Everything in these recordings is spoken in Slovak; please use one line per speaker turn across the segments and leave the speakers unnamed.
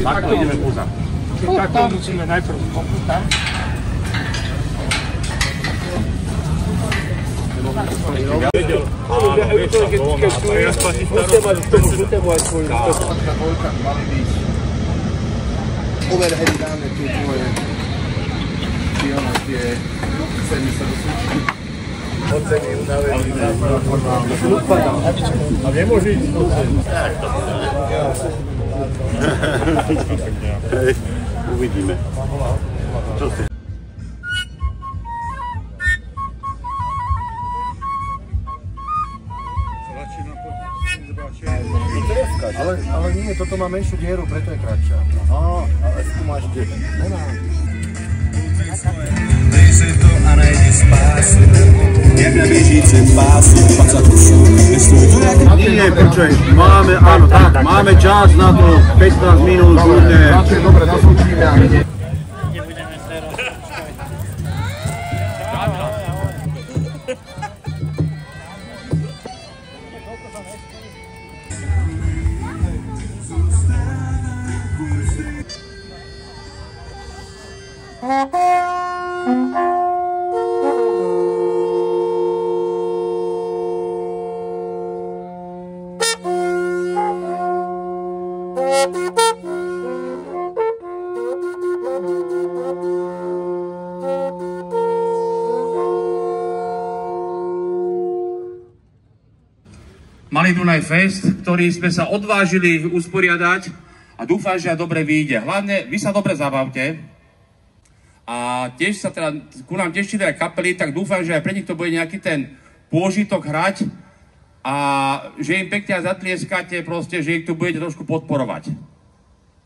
Takto ideme poza.
Takto musíme najprv popútať. Musíte mať k tomu žutému aj svoju. Mali byť overheady dáme tie tvoje ceny sa dosúčili. Oceny unavený. A nemôže ísť
Hej, uvidíme. Čo si?
Ale nie, toto má menšiu dieru, preto je kratšia. Ale tu máš kde? Nemám. Dej si to a najdi spásu. Jak na běžícím pásu, pak za kusu.
Nie, počkaj, máme čas na to, 15 minút, kľudne.
Dobre, nasúčíme.
Malý Dunaj Fest, ktorý sme sa odvážili usporiadať a dúfam, že aj dobre vyjde. Hlavne vy sa dobre zabavte a tiež sa teda ku nám tešili aj kapely, tak dúfam, že aj pre nich to bude nejaký ten pôžitok hrať a že im pekne zatlieskate, proste, že ich tu budete trošku podporovať.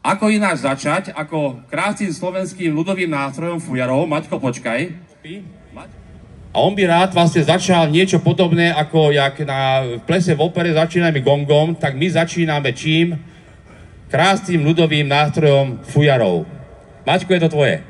Ako ináč začať, ako krásnym slovenským ľudovým nástrojom fujarov. Maťko, počkaj. A on by rád vlastne začal niečo podobné, ako jak na plese v opere začíname gongom, tak my začíname čím? Krásnym ľudovým nástrojom fujarov. Maťko, je to tvoje.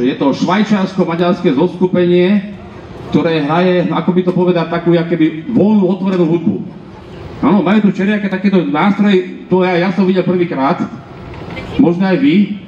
Je to švajčiarsko-maďarské zoskupenie, ktoré hraje, ako by to povedať, takú jakoby voľnú, otvorenú hudbu. Áno, majú tu čeriaké takéto nástroje, to ja som videl prvýkrát, možno aj vy.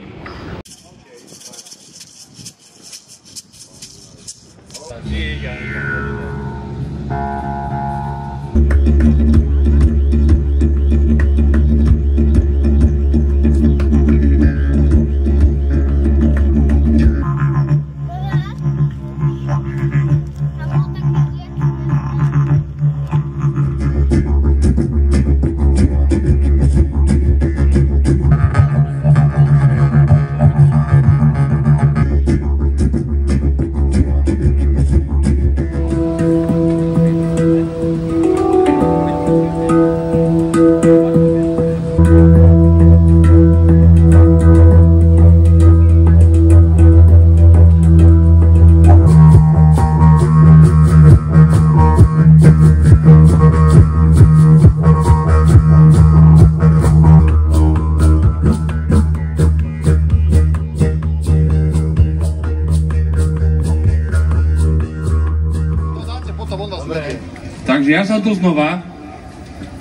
Takže ja som tu znova,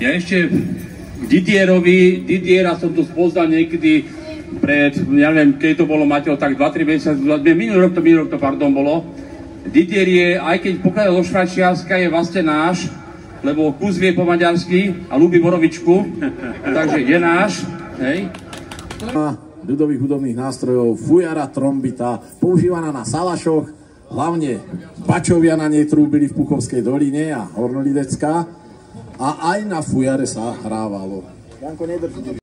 ja ešte Didiera som tu spoznal niekedy pred, ja neviem, keď to bolo, Mateo, tak 2-3 mesiace, minulý rok to bolo. Didier je, aj keď pokladal do Švajčiarska, je vlastne náš, lebo kus vie po maďarsky a ľúbi borovičku, takže je náš, hej.
Ľudových hudobných nástrojov, fujara, trombita, používaná na salašoch, hlavne bačovia na nej trúbili v Puchovskej doline a Hornolidecká a aj na fujare sa hrávalo. Janko, nedrží.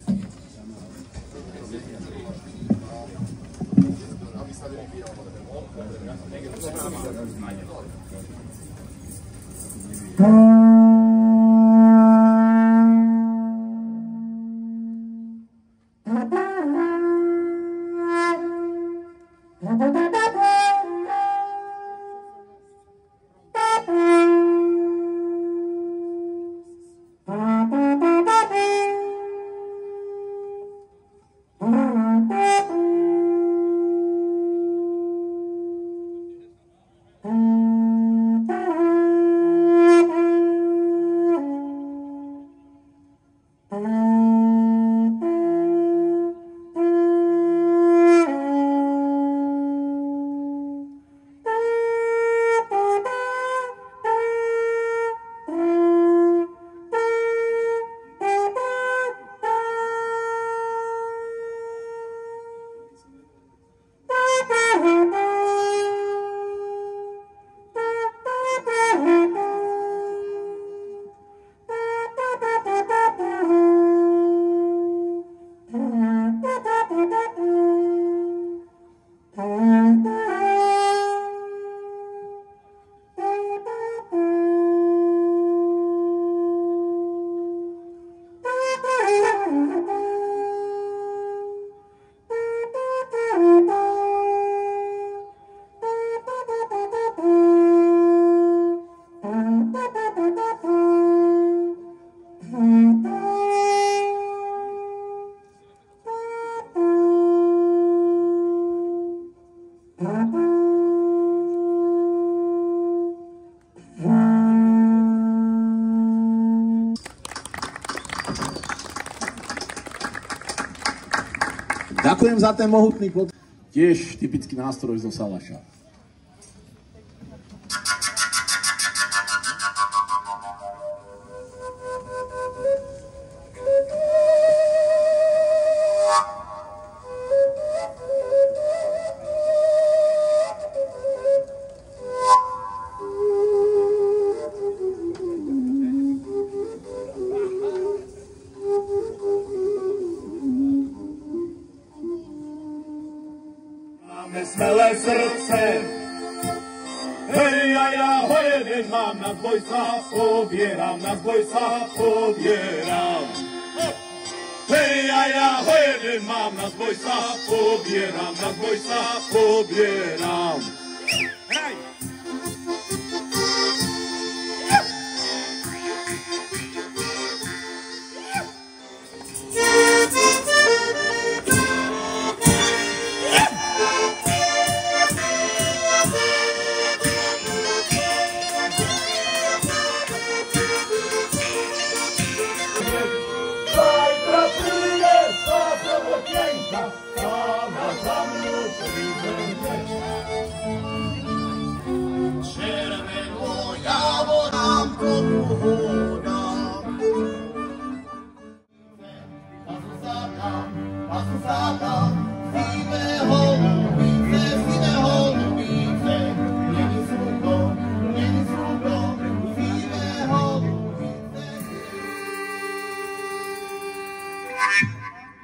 Ďakujem za ten mohutný pod... Tiež typický nástroj zo Salaša.
Smelé srdce, hej, a ja ho jeden mám, na zboj sa pobieram, na zboj sa pobieram. Hej, a ja ho jeden mám, na zboj sa pobieram, na zboj sa pobieram. Hraj!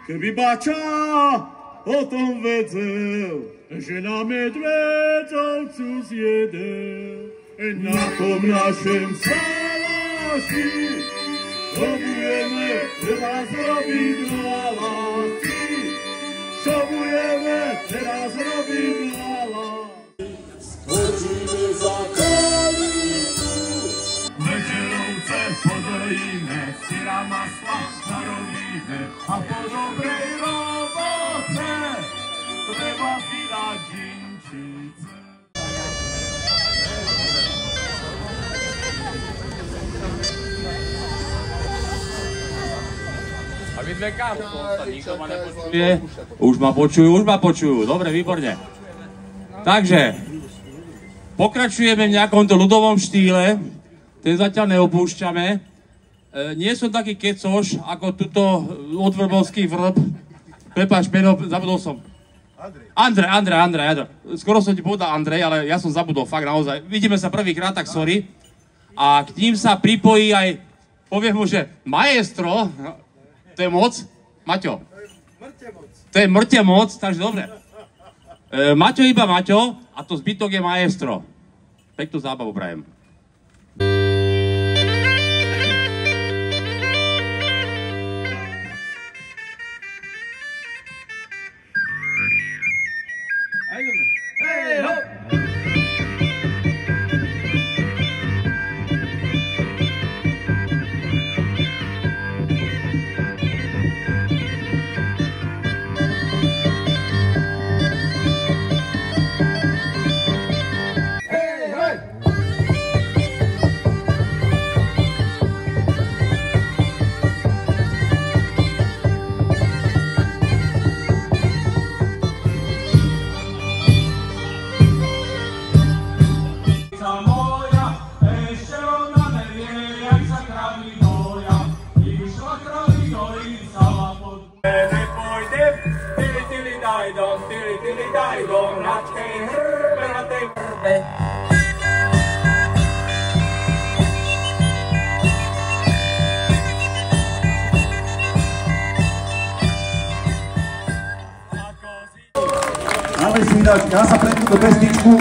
Keby Bača o tom vedel, že na medvedovcu zjedel, na tom našem Salaši, čo budeme teraz robiť na lásky, čo budeme teraz robiť na lásky. Skočíme za kalicu, večerovce podrojíme, syra masla narobíme a po dobrej robote treba si dať džinčice.
A vy dve kážu, nikto ma nepočuje. Už ma počujú, dobre, výborne. Takže, pokračujeme v nejakom ľudovom štýle, ten zatiaľ neopúšťame. Nie som taký kecoš, ako tuto odvrbovský vrb. Prepáč, meno, zabudol som. Andrej. Skoro som ti povedal Andrej, ale ja som zabudol, fakt naozaj. Vidíme sa prvýkrát, tak sorry. A k ním sa pripojí aj, poviem mu, že maestro, to je moc, Maťo. To je mŕte moc, takže dobre. Maťo iba Maťo a to zbytok je maestro. Peknú zábavu prajem.
Ja sa pre túto pesničku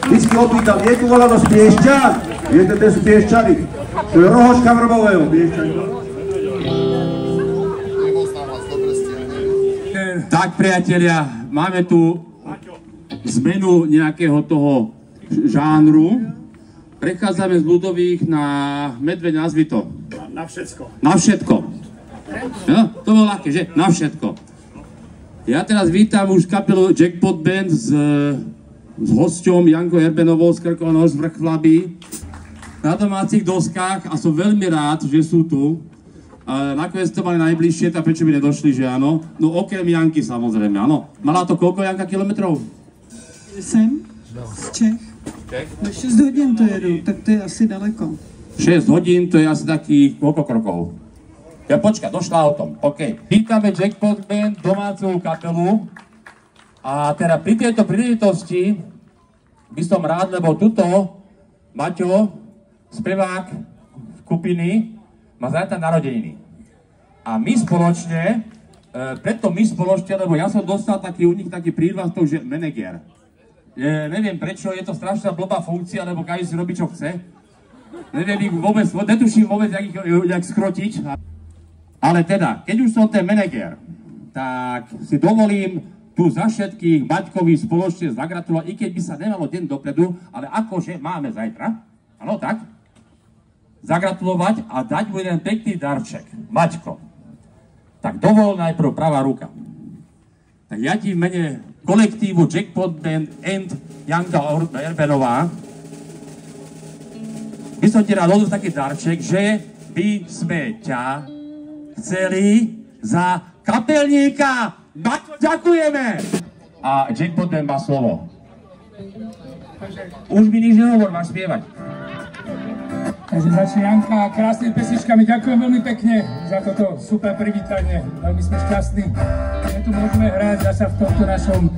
vždy opýtam, je tu volano z Piešťan? Viete, to sú Piešťany. To je Rohoška Vrbového, Piešťany.
Tak, priatelia, máme tu zmenu nejakého toho žánru. Prechádzame z ľudových na medveď, nazvi to.
Na všetko.
Na všetko. No, to bolo ľahké, že? Na všetko. Ja teraz vítam už kapelu Jackpot Band s hosťom Jankou Erbenovou z Krkova Nož z Vrchlabí na domácich doskách a som veľmi rád, že sú tu. nakoniec to mali najbližšie, tak prečo by nedošli, že áno? No okrem Janky samozrejme, áno. Mala to koľko, Janka, kilometrov?
Jsem z Čech. 6 hodin to jedu, tak to je asi daleko.
6 hodín, to je asi takých koľko krokov? Ja počkaj, došla o tom, OK. Vítame Jackpot Band, domácu kapelu. A teda pri tejto príležitosti by som rád, lebo tuto Maťo, spevák skupiny, má zajtra narodeniny. A my spoločne, lebo ja som dostal taký u nich taký prívlastok, že manager. Neviem prečo, je to strašná blbá funkcia, lebo každý si robí, čo chce. Neviem ich vôbec, netuším vôbec, jak skrotiť. Ale teda, keď už som ten manager, tak si dovolím tu za všetkých Maťkovi spoločne zagratulovať, i keď by sa nemalo deň dopredu, ale akože máme zajtra, áno tak, zagratulovať a dať mu jeden pekný darček. Maťko, tak dovol najprv pravá ruka. Tak ja ti v mene kolektívu Jackpot Band and Janka Erbenová by som ti rád odol taký darček, že by sme ťa chceli za kapelníka. Ďakujeme! A Jackpot Band má slovo. Už mi nič nehovor, máš spievať.
Takže začne Janka krásnymi pesničkami. Ďakujem veľmi pekne za toto super privítanie. Veľmi sme šťastní, že tu môžeme hrať zasa v tomto našom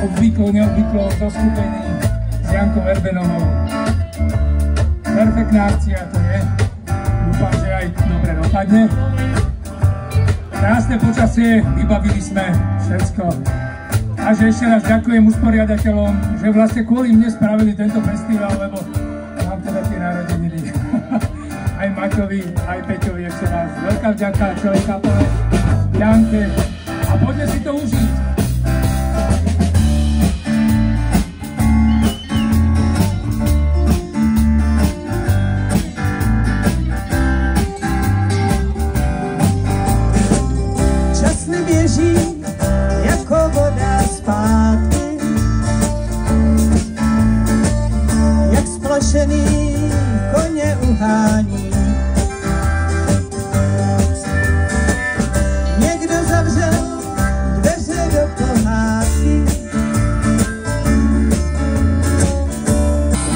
neobvyklom zoskupení s Jankou Erbenovou. Perfektná akcia to je. Dúfam, že aj dobre dopadne. Krásne počasie, vybavili sme všetko. A že ešte raz ďakujem usporiadateľom, že vlastne kvôli mne spravili tento festival, lebo mám teda tie narodeniny. Aj Maťovi, aj Peťovi ešte raz. Veľká vďaka celej kapele, Janke. A poďme si to užiť.
Čas mi běží jako voda zpátky, jak splašený koně uhání. Někdo zavřel dveře do pohádky.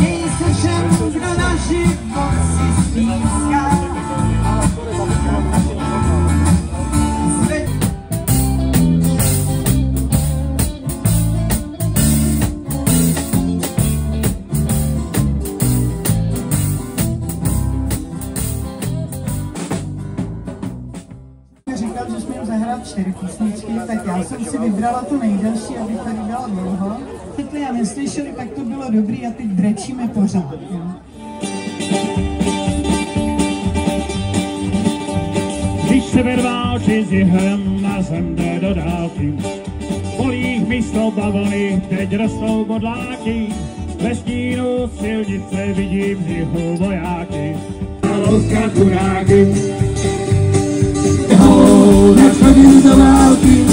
Děj se všem, kdo na život si stýská.
Že jsme jim zahrát 4 písničky, tak já jsem si vybrala tu nejdelší, abych tady byla dlouho. Kdybyste já neslyšeli, tak to bylo dobrý a teď brečíme pořád. Jo?
Když se vervá oči s jihlem na zem jde do dálky, polích místo bavlny teď rostou bodláky, ve stínu silnice vidím z jihu vojáky. Halouska kuráky, než chodím do války,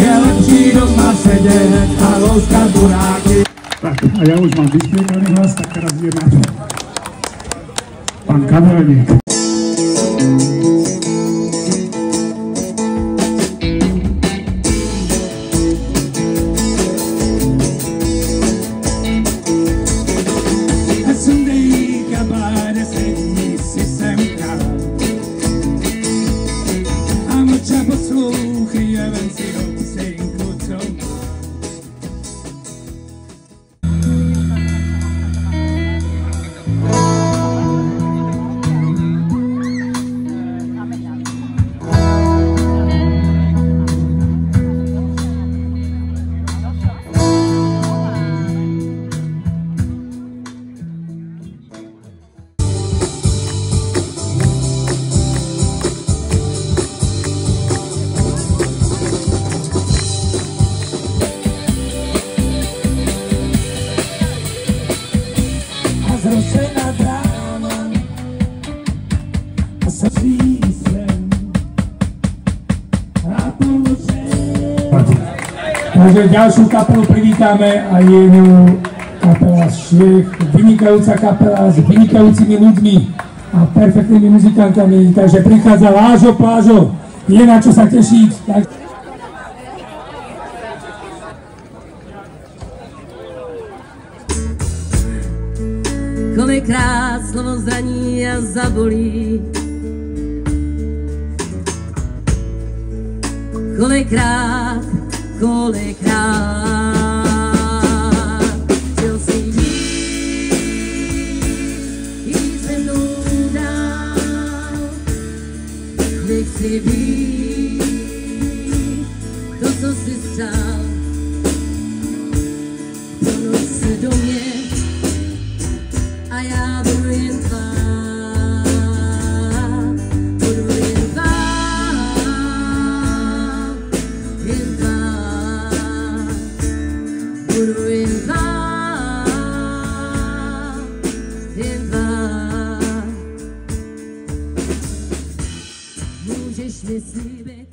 je lepší doma sedět, halouska kuráky.
Tak, a ja už mám vyspievaný hlas, tak teraz idem na to. Pán kamelník. Takže ďalšiu kapelu privítame a je ňou kapela z Čech, vynikajúca kapela s vynikajúcimi ľuďmi. a perfektnými muzikantami, takže prichádza Lážo Plážo, je na čo sa tešiť. Tak...
Kolikrát slovo zraní a zabolí, kolikrát chtěl si jít se mnou dál, nechci být to, co si stál, pronož se do mě a já budu jen tvá. Můžeš mi slíbit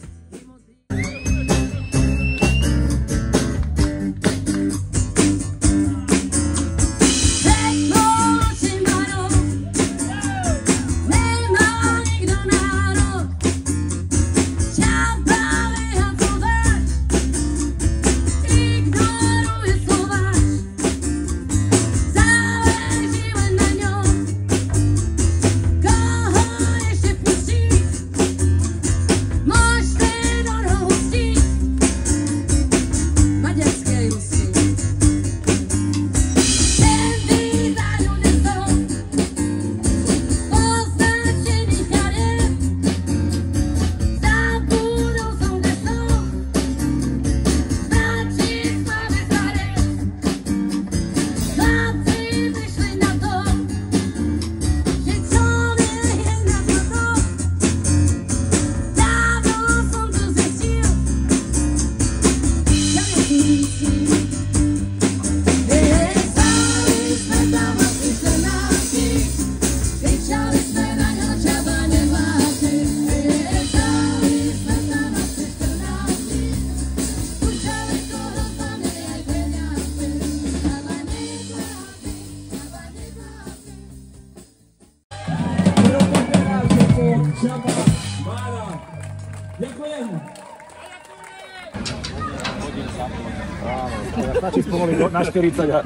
Stačí spomaliť na 40 a...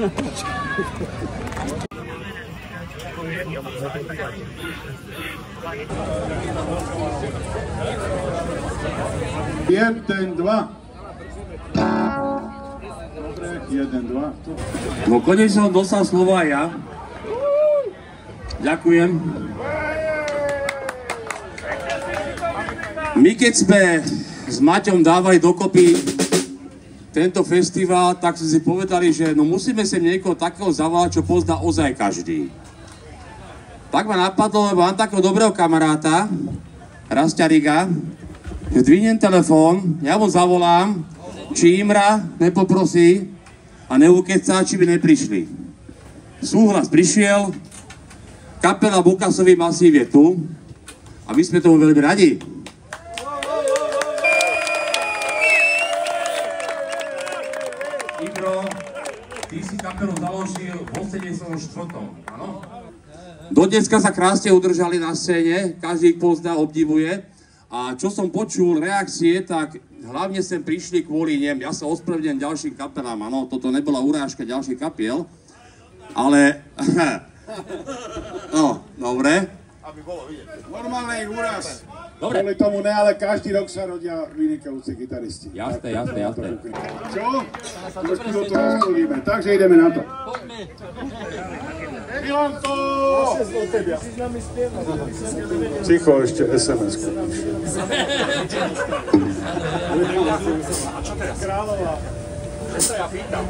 Jeden, dva. Dobre, 1, 2.
No konečne som dostal slovo aj ja. Ďakujem. My keď sme s Maťom dávali dokopy tento festival, tak sme si povedali, že no musíme sem niekoho takého zavolať, čo pozná ozaj každý. Tak ma napadlo, lebo mám takého dobrého kamaráta, Rastia Riga, že dvihnem telefón, ja mu zavolám, či Imra nepoprosí a neukecá, či by neprišli. Súhlas prišiel, kapela Bukasový masív je tu a my sme tomu veľmi radi. Ibro, ty si kapelu založil v 84. Áno? Dodneska sa krásne udržali na scéne, každý ich pozná, obdivuje. A čo som počul reakcie, tak hlavne sem prišli kvôli nem. Ja sa ospravedlňujem ďalším kapelám, áno, toto nebola urážka ďalších kapiel, ale... No, dobre.
Aby bolo vidieť. Normálne ich úraz.
Dobre.
Kvôli tomu ne, ale každý rok sa rodia vynikajúci gitaristi.
Jasné.
Čo? Trošku do toho rozhodíme, takže ideme na to. Milanko! Ticho, ešte SMS-ku. A čo teraz? Kráľová. Čo sa ja pýtam?